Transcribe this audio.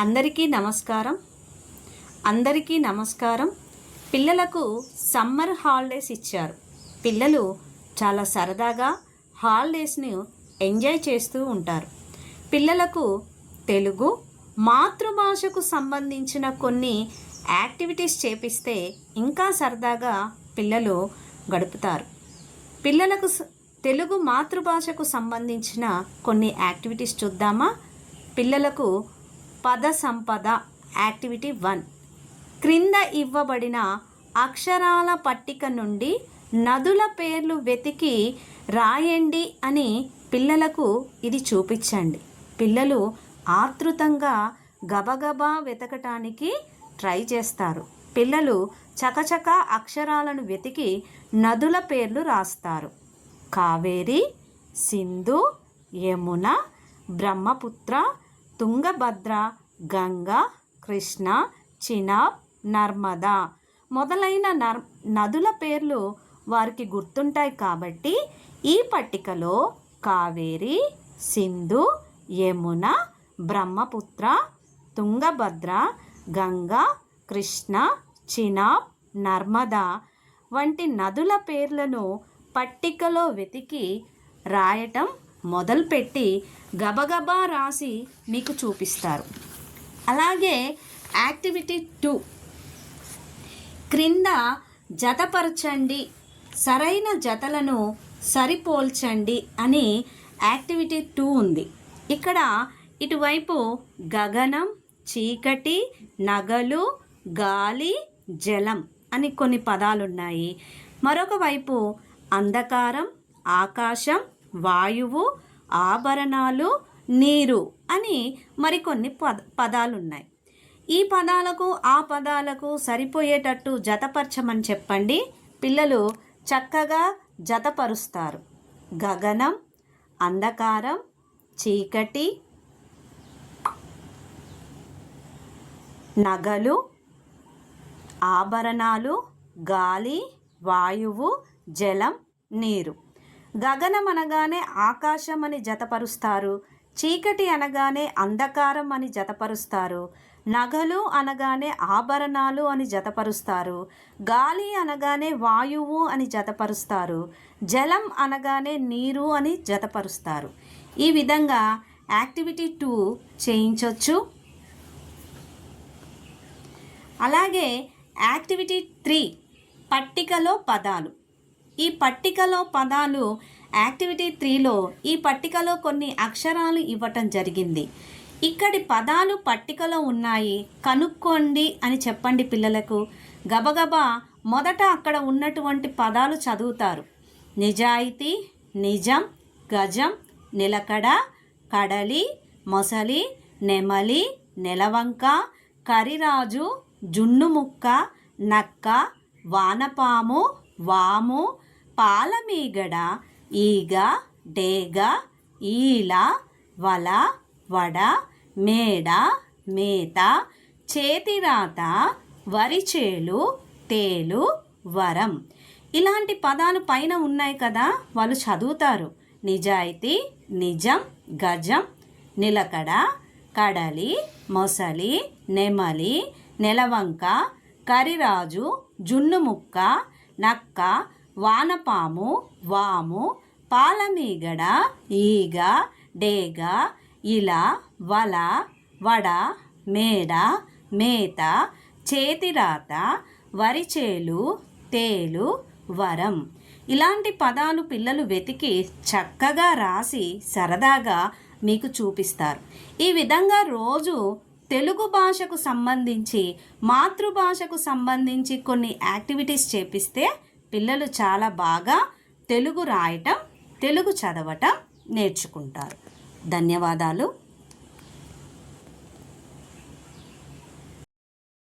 అందరికీ నమస్కారం. పిల్లలకు సమ్మర్ హాలిడేస్ ఇచ్చారు. పిల్లలు చాలా సరదాగా హాలిడేస్ని ఎంజాయ్ చేస్తూ ఉంటారు. పిల్లలకు తెలుగు మాతృభాషకు సంబంధించిన కొన్ని యాక్టివిటీస్ చేపిస్తే ఇంకా సరదాగా పిల్లలు గడుపుతారు. పిల్లలకు తెలుగు మాతృభాషకు సంబంధించిన కొన్ని యాక్టివిటీస్ చూద్దామా? పిల్లలకు పద సంపద యాక్టివిటీ 1. క్రింద ఇవ్వబడిన అక్షరాల పట్టిక నుండి నదుల పేర్లు వెతికి రాయండి అని పిల్లలకు ఇది చూపించండి. పిల్లలు ఆతృతంగా గబగబా వెతకటానికి ట్రై చేస్తారు. పిల్లలు చకచక అక్షరాలను వెతికి నదుల పేర్లు రాస్తారు. కావేరి, సింధు, యమున, బ్రహ్మపుత్ర, తుంగభద్ర, గంగా, కృష్ణ, చినాబ్, నర్మదా మొదలైన నదుల పేర్లు వారికి గుర్తుంటాయి. కాబట్టి ఈ పట్టికలో కావేరి, సింధు, యమున, బ్రహ్మపుత్ర, తుంగభద్ర, గంగా, కృష్ణ, చినాబ్, నర్మదా వంటి నదుల పేర్లను పట్టికలో వెతికి రాయటం మొదలుపెట్టి గబగబా రాసి మీకు చూపిస్తారు. అలాగే యాక్టివిటీ 2, క్రింద జతపరచండి, సరైన జతలను సరిపోల్చండి అని యాక్టివిటీ 2 ఉంది. ఇక్కడ ఇటువైపు గగనం, చీకటి, నగలు, గాలి, జలం అని కొన్ని పదాలున్నాయి. మరొక వైపు అంధకారం, ఆకాశం, వాయువు, ఆభరణాలు, నీరు అని మరికొన్ని పదాలున్నాయి. ఈ పదాలకు ఆ పదాలకు సరిపోయేటట్టు జతపరచమని చెప్పండి. పిల్లలు చక్కగా జతపరుస్తారు. గగనం, అంధకారం, చీకటి, నగలు, ఆభరణాలు, గాలి, వాయువు, జలం, నీరు. గగనం అనగానే ఆకాశం అని జతపరుస్తారు. చీకటి అనగానే అంధకారం అని జతపరుస్తారు. నగలు అనగానే ఆభరణాలు అని జతపరుస్తారు. గాలి అనగానే వాయువు అని జతపరుస్తారు. జలం అనగానే నీరు అని జతపరుస్తారు. ఈ విధంగా యాక్టివిటీ 2 చేయించవచ్చు. అలాగే యాక్టివిటీ 3, పట్టికలో పదాలు. ఈ పట్టికలో పదాలు యాక్టివిటీ 3లో ఈ పట్టికలో కొన్ని అక్షరాలు ఇవ్వటం జరిగింది. ఇక్కడి పదాలు పట్టికలో ఉన్నాయి, కనుక్కోండి అని చెప్పండి పిల్లలకు. గబగబా మొదట అక్కడ ఉన్నటువంటి పదాలు చదువుతారు. నిజాయితీ, నిజం, గజం, నిలకడ, కడలి, మొసలి, నెమలి, నెలవంక, కరిరాజు, జున్నుముక్క, నక్క, వానపాము, వాము, పాలమీగడ, ఈగ, డేగ, ఈల, వల, వడ, మేడ, మేత, చేతిరాత, వరిచేలు, తేలు, వరం. ఇలాంటి పదాలు పైన ఉన్నాయి కదా, వాళ్ళు చదువుతారు. నిజాయితీ, నిజం, గజం, నిలకడ, కడలి, మొసలి, నెమలి, నెలవంక, కరిరాజు, జున్నుముక్క, నక్క, వానపాము, వాము, పాలమీగడ, ఈగ, డేగ, ఇల, వల, వడ, మేడ, మేత, చేతిరాత, వరిచేలు, తేలు, వరం. ఇలాంటి పదాలు పిల్లలు వెతికి చక్కగా రాసి సరదాగా మీకు చూపిస్తారు. ఈ విధంగా రోజు తెలుగు భాషకు సంబంధించి, మాతృభాషకు సంబంధించి కొన్ని యాక్టివిటీస్ చేపిస్తే పిల్లలు చాలా బాగా తెలుగు రాయటం, తెలుగు చదవటం నేర్చుకుంటారు. ధన్యవాదాలు.